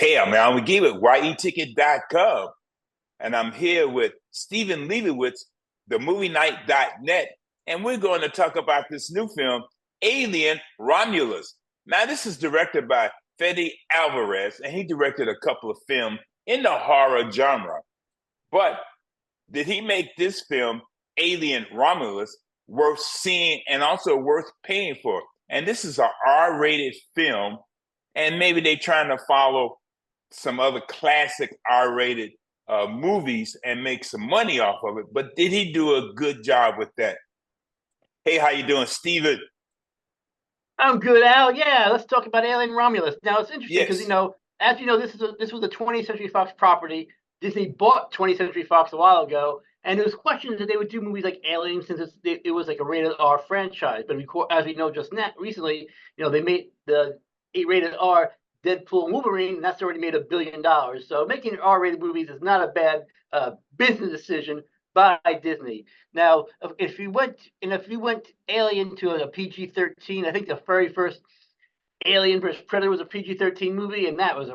Hey, I'm McGhee with YETicket.com, and I'm here with Steven Lebowitz, the MovieNight.net, and we're going to talk about this new film, Alien Romulus. Now, this is directed by Fede Alvarez, and he directed a couple of films in the horror genre. But did he make this film, Alien Romulus, worth seeing and also worth paying for? And this is an R-rated film, and maybe they're trying to follow some other classic R-rated movies and make some money off of it. But did he do a good job with that? Hey, how you doing, Steven? I'm good, Al. Yeah, let's talk about Alien Romulus. Now it's interesting because Yes. as you know, this was a 20th Century Fox property. Disney bought 20th Century Fox a while ago, and there was questions that they would do movies like Alien since it was like a rated R franchise. But as we know just now, recently, they made the rated R Deadpool and Wolverine, and that's already made $1 billion. So making R-rated movies is not a bad business decision by Disney. Now, if you went Alien to a PG-13, I think the very first Alien versus Predator was a PG-13 movie, and that was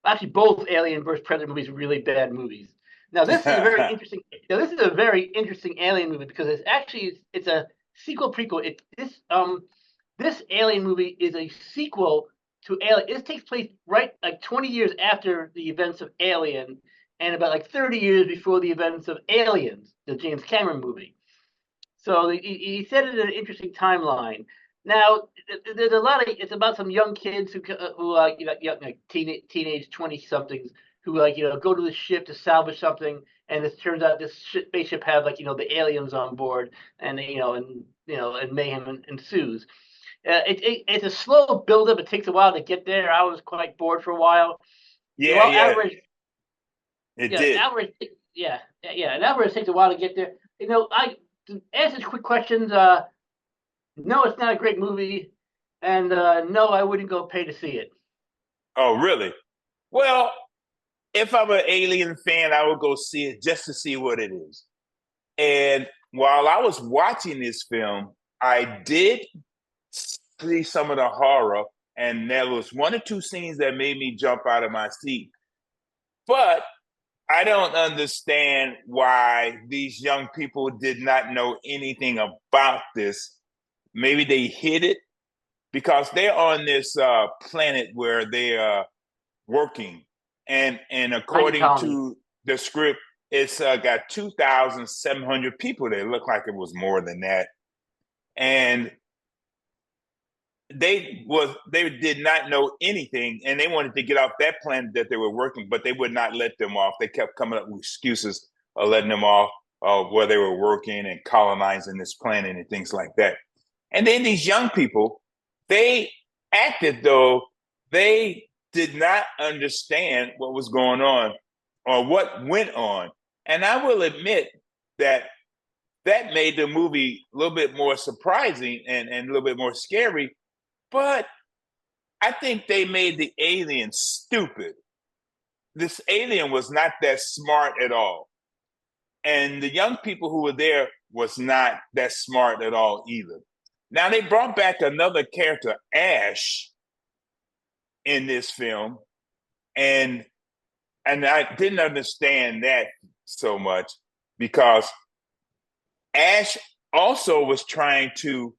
actually both Alien versus Predator movies were really bad movies. Now, this is a very interesting. Now, this is a very interesting Alien movie because it's a sequel prequel. This Alien movie is a sequel to Alien. It takes place right like 20 years after the events of Alien, and about like 30 years before the events of Aliens, the James Cameron movie. So he set it in an interesting timeline. Now, there's a lot of it's about some young kids who young, like teenage 20 somethings who go to the ship to salvage something, and it turns out this spaceship have the aliens on board, and and mayhem ensues. It's a slow buildup. It takes a while to get there. I was quite bored for a while. Yeah, Well, yeah, average it yeah, did. Alvarez. Yeah, and Alvarez takes a while to get there. I to answer quick questions. No, it's not a great movie, and no, I wouldn't go pay to see it. Oh, really? Well, if I'm an Alien fan, I would go see it just to see what it is. And while I was watching this film, I did see some of the horror, and there was one or two scenes that made me jump out of my seat. But I don't understand why these young people did not know anything about this. Maybe they hid it because they're on this planet where they are working, and Mining according colony. to the script, it's got 2,700 people there. It looked like it was more than that, and they did not know anything, and they wanted to get off that planet that they were working, but they would not let them off. They kept coming up with excuses of letting them off where they were working and colonizing this planet and things like that. And then these young people, they acted though they did not understand what was going on or what went on. And I will admit that that made the movie a little bit more surprising and a little bit more scary, but I think they made the alien stupid. This alien was not that smart at all. And the young people who were there was not that smart at all either. Now they brought back another character, Ash, in this film, and I didn't understand that so much because Ash also was trying to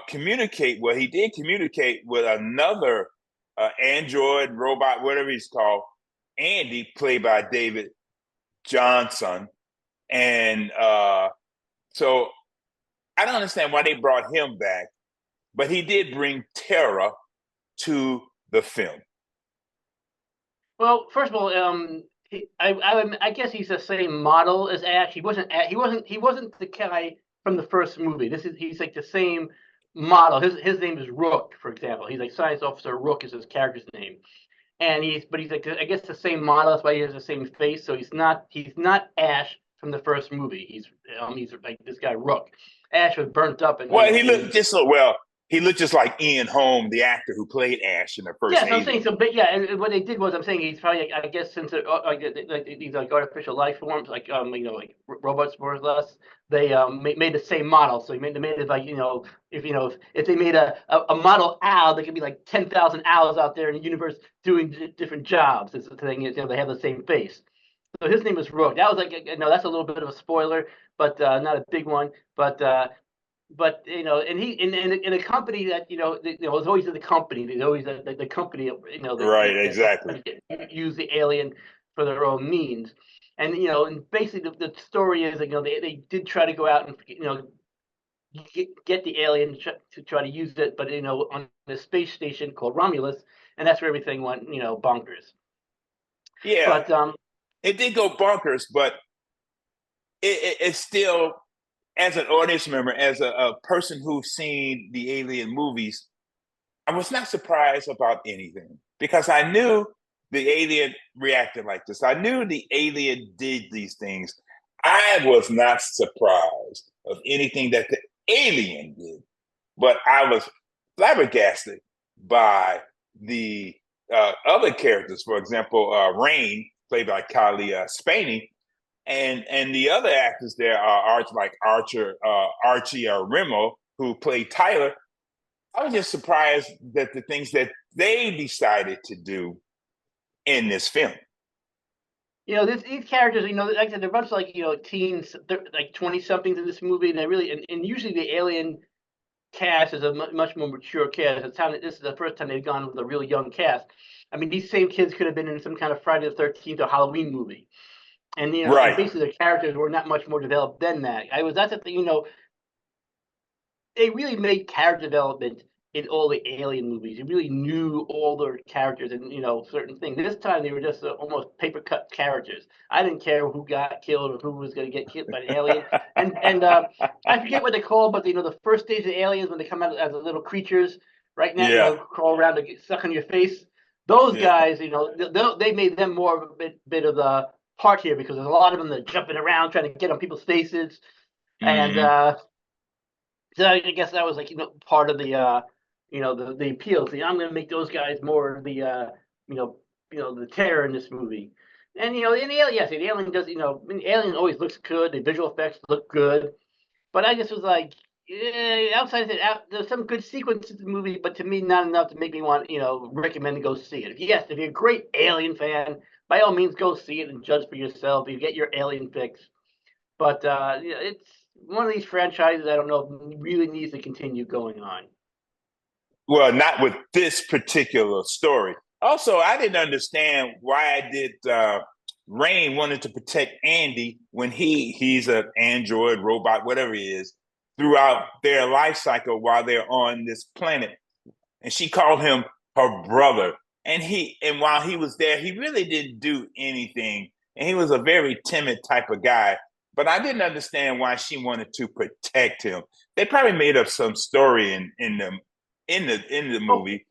communicate. Well, he did communicate with another android robot, whatever he's called, Andy, played by David Johnson, and so I don't understand why they brought him back, but he did bring terror to the film. Well, first of all, I guess he's the same model as Ash. He wasn't the guy from the first movie. He's like the same model. His name is Rook, for example. He's like Science Officer Rook is his character's name, and he's like I guess the same model. That's why he has the same face. So he's not Ash from the first movie. He's like this guy Rook. Ash was burnt up and Well, he looked just so well. He looked just like Ian Holm, the actor who played Ash in the first Yes, I'm saying Alien. so. But yeah, and what they did was, I'm saying he's probably, I guess, since like these like artificial life forms, like like robots more or less, they made the same model. So they made it like if they made a model owl, there could be like 10,000 owls out there in the universe doing different jobs. It's the thing is, they have the same face. So his name is Rook. That was like, no, that's a little bit of a spoiler, but not a big one. But and he in a company that was always in the company. There's always the company, Right, that exactly. use the alien for their own means. And basically the story is that they did try to go out and get the alien to try to use it, but on the space station called Romulus, and that's where everything went bonkers. Yeah, But it did go bonkers, but it's still, as an audience member, as a person who's seen the Alien movies, I was not surprised about anything because I knew the alien reacted like this. I knew the alien did these things. I was not surprised of anything that the alien did, but I was flabbergasted by the other characters. For example, Rain, played by Kylie Spaney, and the other actors there are like Archie Remo, who played Tyler. I was just surprised that the things that they decided to do in this film. these characters, like I said, they're a bunch of like teens, they're like 20 somethings in this movie, and they really and usually the alien cast is a much more mature cast. This is the first time they've gone with a really young cast. I mean, these same kids could have been in some kind of Friday the 13th or Halloween movie, and and Right. basically the characters were not much more developed than that. That's the thing, they really made character development in all the Alien movies. You really knew all their characters and certain things. This time they were just almost paper cut characters. I didn't care who got killed or who was going to get killed by the alien. And I forget what they call, but the first stage of aliens when they come out as little creatures, right now, Yeah. crawl around to get stuck on your face. Those Yeah. guys, they made them more of a bit of the part here because there's a lot of them that are jumping around trying to get on people's faces. And Mm-hmm. so I guess that was like part of the the appeal. See, I'm going to make those guys more the the terror in this movie. And in the alien, yes, the alien does. I mean, alien always looks good. The visual effects look good. But I just was like, outside of it, there's some good sequences in the movie, but to me, not enough to make me want recommend to go see it. Yes, if you're a great Alien fan, by all means, go see it and judge for yourself. You get your Alien fix. But it's one of these franchises I don't know really needs to continue going on. Well, not with this particular story. Also, I didn't understand why did Rain wanted to protect Andy when he's an android, robot, whatever he is, throughout their life cycle while they're on this planet. And she called him her brother. And while he was there, he really didn't do anything. And he was a very timid type of guy. But I didn't understand why she wanted to protect him. They probably made up some story in the Oh, movie,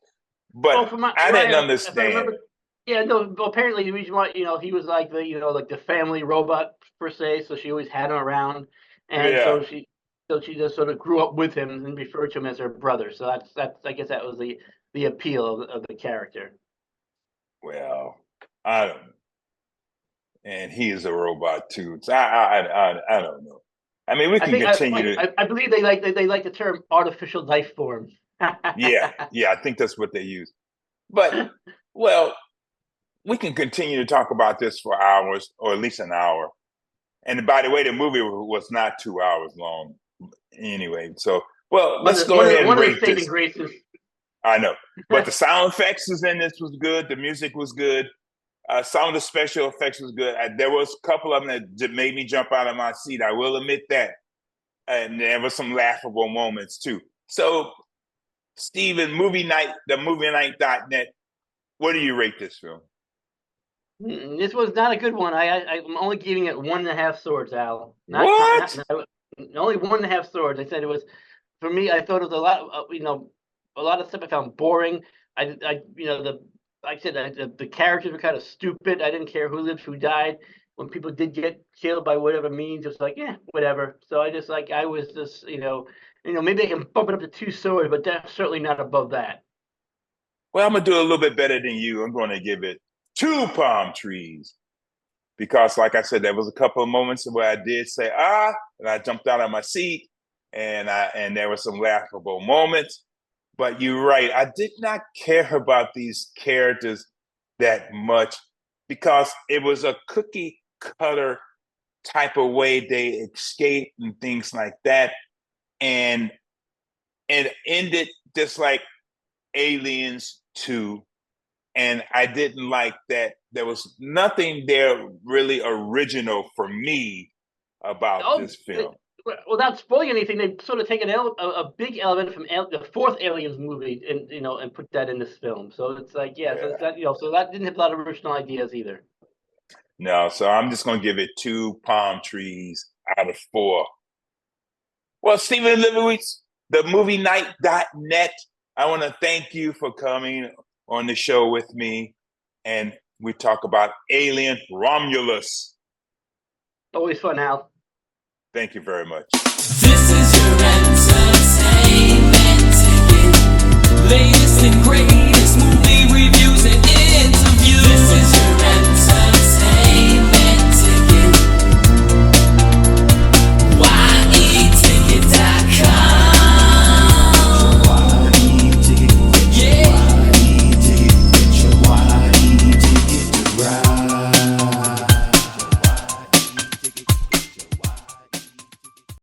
but oh, from my I didn't right, if I understand. remember, yeah, no. Well, apparently the reason why he was like the like the family robot per se, so she always had him around, and Yeah. so she just sort of grew up with him and referred to him as her brother. So that's I guess that was the appeal of the character. Well, I don't know. And he is a robot too. So I don't know. I mean, we I can think continue to. I believe they like the term artificial life form. Yeah, yeah. I think that's what they use. But well, we can continue to talk about this for hours, or at least an hour. And by the way, the movie was not 2 hours long. Anyway, so well, let's go ahead and One of the rate saving this. graces. I know, but the sound effects was in this was good. The music was good. Some of the special effects was good. There was a couple of them that made me jump out of my seat. I will admit that, and there were some laughable moments too. So, Steven, movie night, the movienight.net. What do you rate this film? This was not a good one. I'm only giving it 1.5 swords, Al. What? Only 1.5 swords. I said it was for me. I thought it was a lot. A lot of stuff I found boring. I the like I said the characters were kind of stupid. I didn't care who lived, who died. When people did get killed by whatever means, it was like, yeah, whatever. So I was just maybe I can bump it up to 2 swords, but that's certainly not above that. Well, I'm gonna do a little bit better than you. I'm going to give it 2 palm trees because, like I said, there was a couple of moments where I did say and I jumped out of my seat, and there were some laughable moments. But you're right. I did not care about these characters that much because it was a cookie cutter type of way they escaped and things like that. And it ended just like Aliens 2. And I didn't like that. There was nothing there really original for me about this film. Without spoiling anything, they've sort of taken a big element from the fourth Aliens movie and put that in this film. So it's like, so that didn't have a lot of original ideas either. No, so I'm just going to give it 2 palm trees out of 4. Well, Steven Lebowitz, themovienight.net, I want to thank you for coming on the show with me. And we talk about Alien Romulus. Always fun, Hal. Thank you very much. This is your entertainment ticket. Latest and greatest.